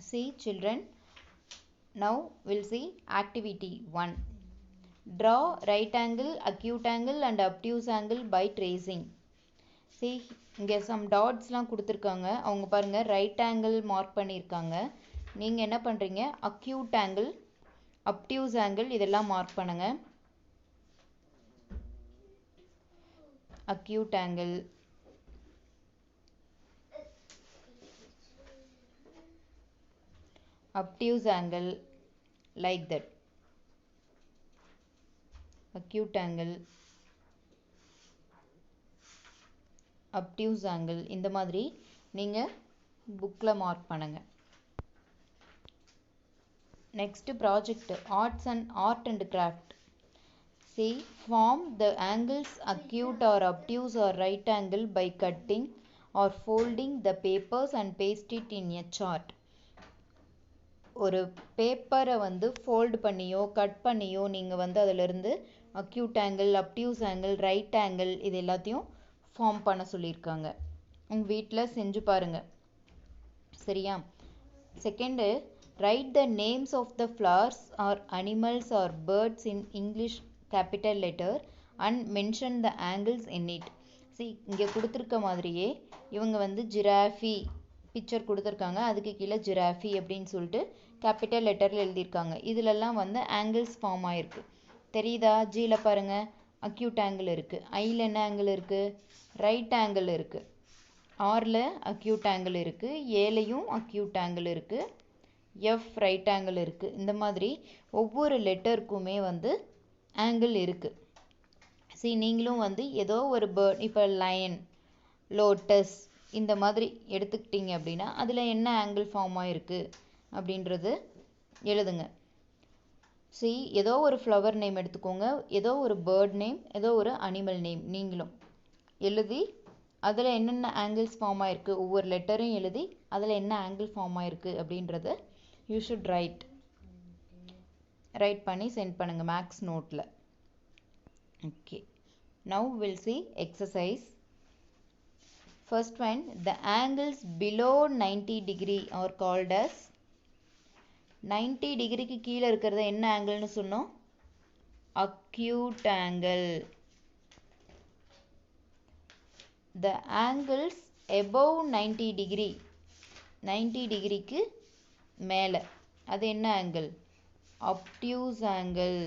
See children, now we'll see activity 1. Draw right angle, acute angle and obtuse angle by tracing. See இங்கே some dotsலாம் கொடுத்துருக்காங்க. அவங்க பாருங்க right angle mark பண்ணியிருக்காங்க. நீங்கள் என்ன பண்ணுறீங்க, அக்யூட் ஆங்கிள், அப்டியூஸ் ஆங்கிள் இதெல்லாம் மார்க் பண்ணுங்க. Acute angle, obtuse angle, like that. Acute angle, obtuse angle இந்த மாதிரி நீங்க புக்ல மார்க் பண்ணுங்க. Next project art and craft. See, form the angles acute or obtuse or right angle by cutting or folding the papers and paste it in a chart. ஒரு பேப்பரை வந்து fold பண்ணியோ cut பண்ணியோ நீங்கள் வந்து அதிலிருந்து acute angle, obtuse angle, right angle இது எல்லாத்தையும் ஃபார்ம் பண்ண சொல்லியிருக்காங்க. உங்கள் வீட்டில் செஞ்சு பாருங்கள். சரியா? Second, right the names of the flowers or animals or birds in English capital letter and mention the angles in it. இங்கே கொடுத்துருக்க மாதிரியே இவங்க வந்து ஜிராஃபி பிக்சர் கொடுத்துருக்காங்க, அதுக்கு கீழே ஜிராஃபி அப்படின்னு சொல்லிட்டு கேபிட்டல் லெட்டரில் எழுதியிருக்காங்க. இதிலெல்லாம் வந்து ஆங்கிள்ஸ் ஃபார்ம் ஆகிருக்கு. தெரியுதா? ஜியில் பாருங்கள் அக்யூட் ஆங்கிள் இருக்குது, ஐயில் என்ன ஆங்கிள் இருக்குது, ரைட் ஆங்கிள் இருக்குது, ஆரில் அக்யூட் ஆங்கிள் இருக்குது, ஏலையும் அக்யூட் ஆங்கிள் இருக்குது, எஃப் ரைட் ஆங்கிள் இருக்குது. இந்த மாதிரி ஒவ்வொரு லெட்டருக்குமே வந்து ஆங்கிள் இருக்குது. நீங்களும் வந்து ஏதோ ஒரு பேர்ட், இப்போ லயன், லோட்டஸ் இந்த மாதிரி எடுத்துக்கிட்டீங்க அப்படின்னா அதில் என்ன ஆங்கிள் ஃபார்ம் ஆகிருக்கு அப்படின்றது எழுதுங்க. ஏதோ ஒரு ஃப்ளவர் நேம் எடுத்துக்கோங்க, ஏதோ ஒரு பேர்ட் நேம், ஏதோ ஒரு அனிமல் நேம் நீங்களும் எழுதி அதில் என்னென்ன ஆங்கிள்ஸ் ஃபார்ம் ஆகிருக்கு ஒவ்வொரு லெட்டரையும் எழுதி அதில் என்ன ஆங்கிள் ஃபார்ம் ஆகிருக்கு அப்படின்றத யூ ஷுட் ரைட் பண்ணி சென்ட் பண்ணுங்கள் மேக்ஸ் நோட்டில். Okay, now will see exercise. First one, the angles below 90 degree are called as 90 டிகிரிக்கு கீழே இருக்கிறத என்ன ஆங்கிள்னு சொன்னோம்? acute angle. The angles above 90 degree, 90 டிகிரிக்கு மேலே அது என்ன angle? obtuse angle.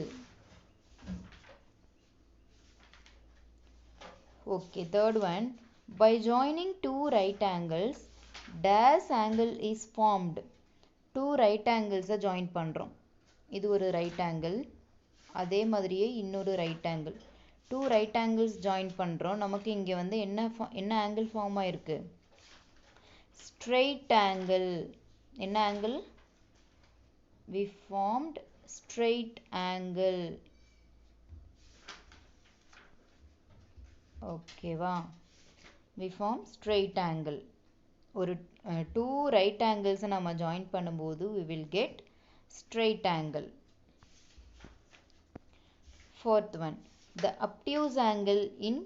Okay, third one, by joining two right angles, dash angle is formed. Two right angles join பண்ணுறோம். இது ஒரு right angle, அதே மாதிரியே இன்னொரு right angle. Two right angles join பண்ணுறோம். நமக்கு இங்கே வந்து என்ன angle ஃபார்ம் ஆயிருக்கு? straight angle. என்ன angle? We formed straight angle. ஓகேவா? we form straight angle. ஒரு two right angles நம்ம ஜாயின் பண்ணும்போது we will get straight angle. Fourth one, the obtuse angle in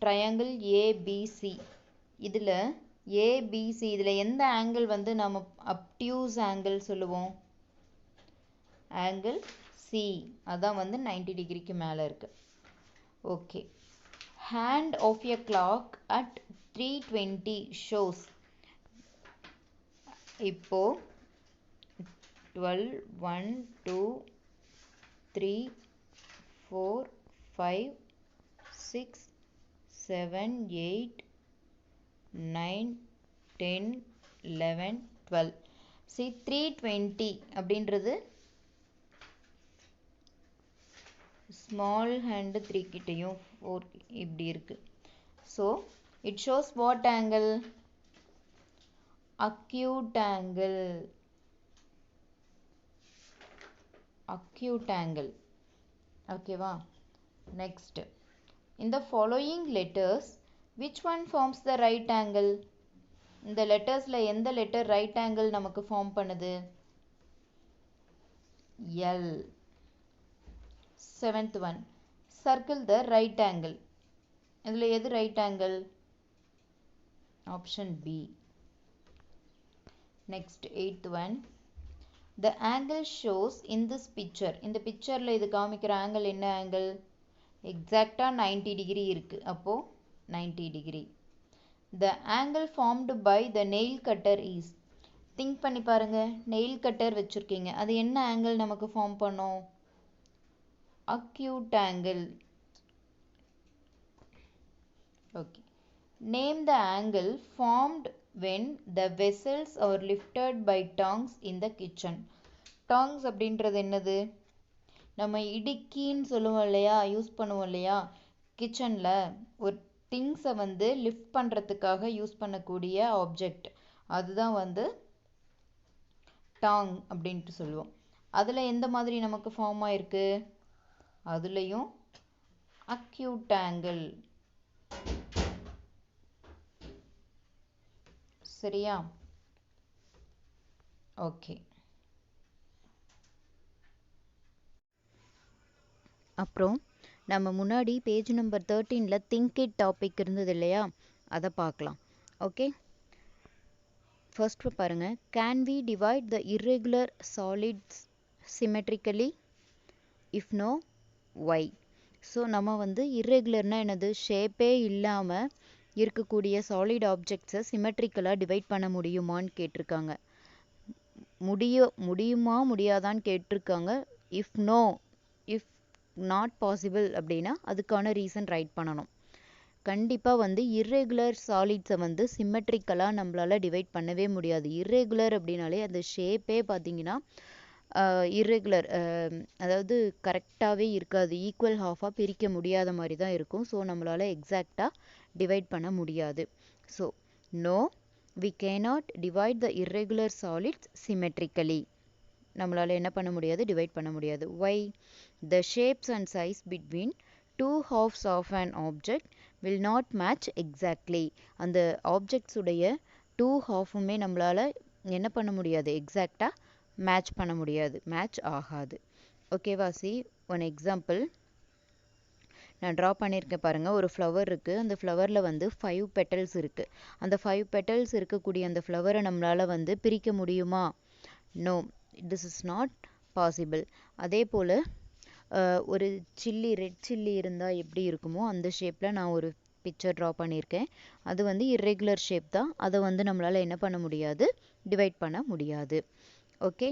triangle ABC. இதில் ABC இதில் எந்த angle வந்து நம்ம obtuse angle சொல்லுவோம்? Angle C. அதான் வந்து 90 டிகிரிக்கு மேலே இருக்கு. Okay, hand of a clock at 3:20 shows. இப்போ 12, 1, 2, 3, 4, 5, 6, 7, 8, 9, 10, 11, 12. 3:20 அப்படின்றது ஸ்மால் ஹேண்டு 3 கிட்டையும் 4 இப்படி இருக்கு. So it shows what angle? acute angle. acute angle. ஓகேவா? next, in the following letters which one forms the right angle? இந்த லெட்டர்ஸ்ல எந்த லெட்டர் ரைட் ஆங்கிள் நமக்கு form பண்ணுது? L. Seventh one, circle the right angle. இதில் எது right angle? Option B. Next, eighth one, The angle shows in this picture. இந்த பிக்சரில் இது காமிக்கிற ஆங்கிள் என்ன ஆங்கிள்? எக்ஸாக்டாக 90 டிகிரி இருக்குது. அப்போது 90 degree. The angle formed by the nail cutter is. Think பண்ணி பாருங்கள். நெயில் கட்டர் வச்சுருக்கீங்க, அது என்ன ஆங்கிள் நமக்கு ஃபார்ம் பண்ணும்? acute angle. Okay. Name the angle formed when the vessels are lifted by tongs in the kitchen. tongs அப்படின்றது என்னது? நம்ம இடுக்கின்னு சொல்லுவோம் இல்லையா, யூஸ் பண்ணுவோம் இல்லையா கிச்சனில், ஒரு திங்ஸை வந்து லிஃப்ட் பண்ணுறதுக்காக யூஸ் பண்ணக்கூடிய ஆப்ஜெக்ட், அதுதான் வந்து டாங் அப்படின்ட்டு சொல்லுவோம். அதில் எந்த மாதிரி நமக்கு ஃபார்ம் ஆயிருக்கு? அதுலேயும் acute angle. சரியா? ஓகே. அப்புறம் நம்ம முன்னாடி பேஜ் நம்பர் 13ல் திங்க் இட் டாபிக் இருந்தது இல்லையா, அதை பார்க்கலாம். ஓகே, ஃபர்ஸ்ட் பாருங்க. Can we divide the irregular solids symmetrically? If no, why? So நம்ம வந்து இர்ரெகுலர்னால் என்னது? ஷேப்பே இல்லாமல் இருக்கக்கூடிய சாலிட் ஆப்ஜெக்ட்ஸை சிமெட்ரிக்கலாக டிவைட் பண்ண முடியுமான்னு கேட்டிருக்காங்க. முடியுமா முடியாதான்னு கேட்டிருக்காங்க. If no, if not possible அப்படின்னா அதுக்கான ரீசன் ரைட் பண்ணணும். கண்டிப்பாக வந்து இர்ரெகுலர் சாலிட்ஸை வந்து சிமெட்ரிக்கலாக நம்மளால் டிவைட் பண்ணவே முடியாது. இர்ரெகுலர் அப்படின்னாலே அந்த ஷேப்பே பார்த்தீங்கன்னா இர்ரெகுலர், அதாவது கரெக்டாகவே இருக்காது, ஈக்குவல் ஹாஃபாக பிரிக்க முடியாத மாதிரி தான் இருக்கும். ஸோ நம்மளால் எக்ஸாக்டாக டிவைட் பண்ண முடியாது. So no, we cannot divide the irregular solids symmetrically. நம்மளால் என்ன பண்ண முடியாது? டிவைட் பண்ண முடியாது. why? the shapes and size between two halves of an object will not match exactly. அந்த ஆப்ஜெக்ட்ஸ் உடைய டூ ஹாஃபுமே நம்மளால் என்ன பண்ண முடியாது? எக்ஸாக்டாக மேட்ச் பண்ண முடியாது, மேட்ச் ஆகாது. ஓகேவா? சி ஒன் எக்ஸாம்பிள் நான் ட்ரா பண்ணியிருக்கேன் பாருங்கள். ஒரு ஃப்ளவர் இருக்குது, அந்த ஃப்ளவரில் வந்து 5 பெட்டல்ஸ் இருக்குது. அந்த 5 பெட்டல்ஸ் இருக்கக்கூடிய அந்த ஃப்ளவரை நம்மளால் வந்து பிரிக்க முடியுமா? No, this is not possible. அதே போல் ஒரு சில்லி, ரெட் சில்லி இருந்தால் எப்படி இருக்குமோ அந்த ஷேப்பில் நான் ஒரு பிக்சர் ட்ரா பண்ணியிருக்கேன். அது வந்து இர்ரெகுலர் ஷேப் தான், அதை வந்து நம்மளால் என்ன பண்ண முடியாது? டிவைட் பண்ண முடியாது. Okay,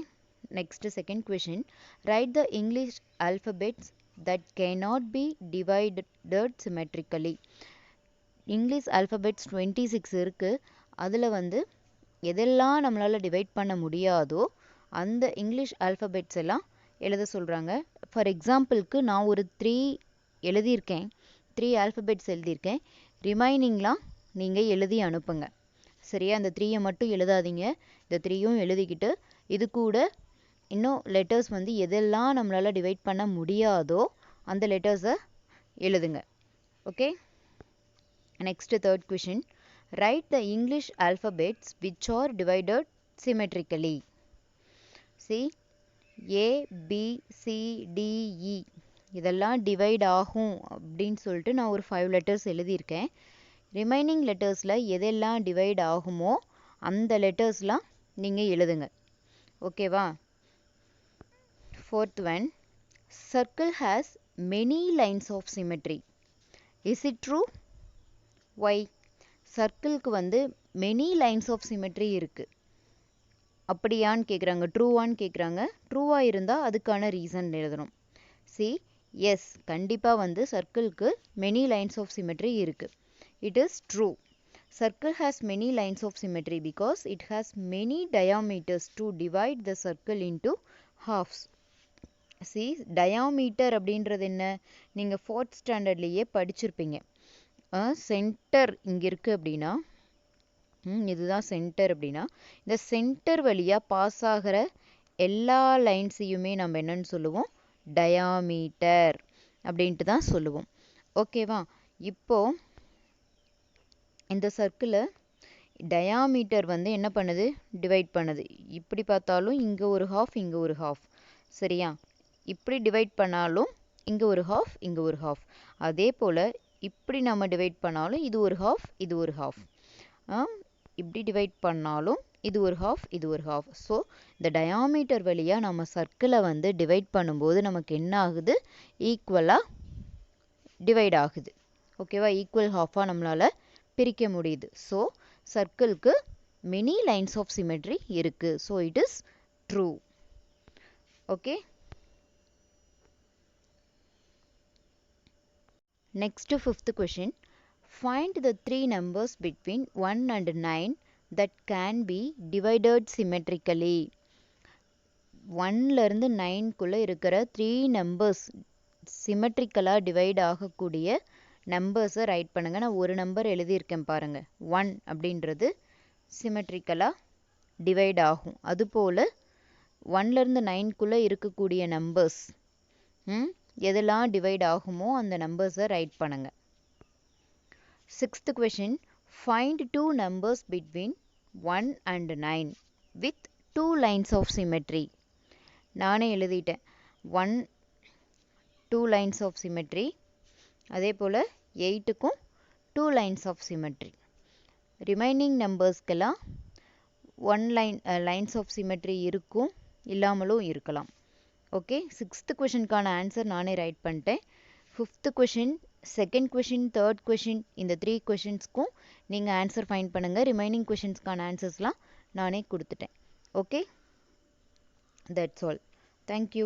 next second question. Right the English alphabets that cannot be divided symmetrically. English alphabets 26 இருக்குது. அதில் வந்து எதெல்லாம் நம்மளால் டிவைட் பண்ண முடியாதோ அந்த இங்கிலீஷ் ஆல்ஃபபெட்ஸ் எல்லாம் எழுத சொல்கிறாங்க. ஃபார் எக்ஸாம்பிளுக்கு நான் ஒரு 3 எழுதியிருக்கேன், 3 ஆல்ஃபபெட்ஸ் எழுதியிருக்கேன். ரிமைனிங்லாம் நீங்கள் எழுதி அனுப்புங்க. சரியா? அந்த 3யை மட்டும் எழுதாதீங்க, இந்த 3யும் எழுதிக்கிட்டு இது கூட இன்னும் லெட்டர்ஸ் வந்து எதெல்லாம் நம்மளால் டிவைட் பண்ண முடியாதோ அந்த லெட்டர்ஸை எழுதுங்க. Okay, next third question. Right the English alphabets which are divided symmetrically. C ABCDE இதெல்லாம் டிவைட் ஆகும் அப்படின்னு சொல்லிட்டு நான் ஒரு 5 லெட்டர்ஸ் எழுதியிருக்கேன். ரிமைனிங் லெட்டர்ஸில் எதெல்லாம் டிவைட் ஆகுமோ அந்த லெட்டர்ஸ்லாம் நீங்கள் எழுதுங்க. ஓகேவா? Fourth one, circle has many lines of symmetry. Is it true? Why? சர்க்கிள்க்கு வந்து many lines of symmetry இருக்கு. அப்படியான்னு கேட்குறாங்க, ட்ரூவான்னு கேட்குறாங்க. ட்ரூவாக இருந்தால் அதுக்கான ரீசன் எழுதணும். சி எஸ், கண்டிப்பாக வந்து சர்க்கிள்க்கு many lines of symmetry இருக்கு. It is true. Circle has many lines of symmetry because it has many diameters to divide the circle into halves. C diameter அப்படின்றது என்ன? நீங்கள் 4th ஸ்டாண்டர்ட்லேயே படிச்சிருப்பீங்க. சென்டர் இங்கே இருக்குது அப்படின்னா, இதுதான் சென்டர் அப்படின்னா, இந்த சென்டர் வழியாக பாஸ் ஆகிற எல்லா லைன்ஸையுமே நம்ம என்னன்னு சொல்லுவோம்? டயாமீட்டர் அப்படின்ட்டு தான் சொல்லுவோம். ஓகேவா? இப்போது இந்த சர்க்கிளை டயாமீட்டர் வந்து என்ன பண்ணுது? டிவைட் பண்ணுது. இப்படி பார்த்தாலும் இங்கே ஒரு ஹாஃப், இங்கே ஒரு ஹாஃப். சரியா? இப்படி டிவைட் பண்ணாலும் இங்கே ஒரு ஹாஃப், இங்கே ஒரு ஹாஃப். அதே போல் இப்படி நம்ம டிவைட் பண்ணாலும் இது ஒரு ஹாஃப், இது ஒரு ஹாஃப். இப்படி டிவைட் பண்ணாலும் இது ஒரு half, இது ஒரு half. ஸோ இந்த டயாமீட்டர் வழியாக நம்ம சர்க்கிளை வந்து டிவைட் பண்ணும்போது நமக்கு என்ன ஆகுது, ஈக்குவலாக டிவைட் ஆகுது. ஓகேவா, ஈக்குவல் ஹாஃபாக நம்மளால் பிரிக்க முடியுது. ஸோ சர்க்கிள்க்கு மெனி லைன்ஸ் ஆஃப் சிமெட்ரி இருக்குது. So it is true. Okay, next fifth question. Find the three numbers between 1 and 9 that can be divided symmetrically. 1ல இருந்து 9க்குள்ளே இருக்கிற 3 numbers சிமெட்ரிக்கலாக டிவைட் ஆகக்கூடிய நம்பர்ஸை ரைட் பண்ணுங்கள். நான் ஒரு நம்பர் எழுதியிருக்கேன் பாருங்கள். 1 அப்படின்றது சிமெட்ரிக்கலாக டிவைட் ஆகும். அதுபோல் 1ல இருந்து 9க்குள்ளே இருக்கக்கூடிய நம்பர்ஸ் எதெல்லாம் டிவைட் ஆகுமோ அந்த நம்பர்ஸை ரைட் பண்ணுங்கள். 6th question. Find two numbers between 1 and 9 with two lines of symmetry. நானே எழுதிட்டேன். 1 2 lines of symmetry. அதே போல் 8க்கும் 2 lines of symmetry. ரிமைனிங் நம்பர்ஸ்க்கெல்லாம் 1 lines of symmetry இருக்கும், இல்லாமலும் இருக்கலாம். ஓகே, 6th கொஷினுக்கான ஆன்சர் நானே ரைட் பண்ணிட்டேன். 5th question, 2nd question, 3rd question, இந்த 3 கொஷின்ஸ்க்கும் நீங்கள் ஆன்சர் ஃபைண்ட் பண்ணுங்கள். ரிமைனிங் கொஷின்ஸ்க்கான ஆன்சர்ஸ்லாம் நானே கொடுத்துட்டேன். Okay, that's all. தேங்க்யூ.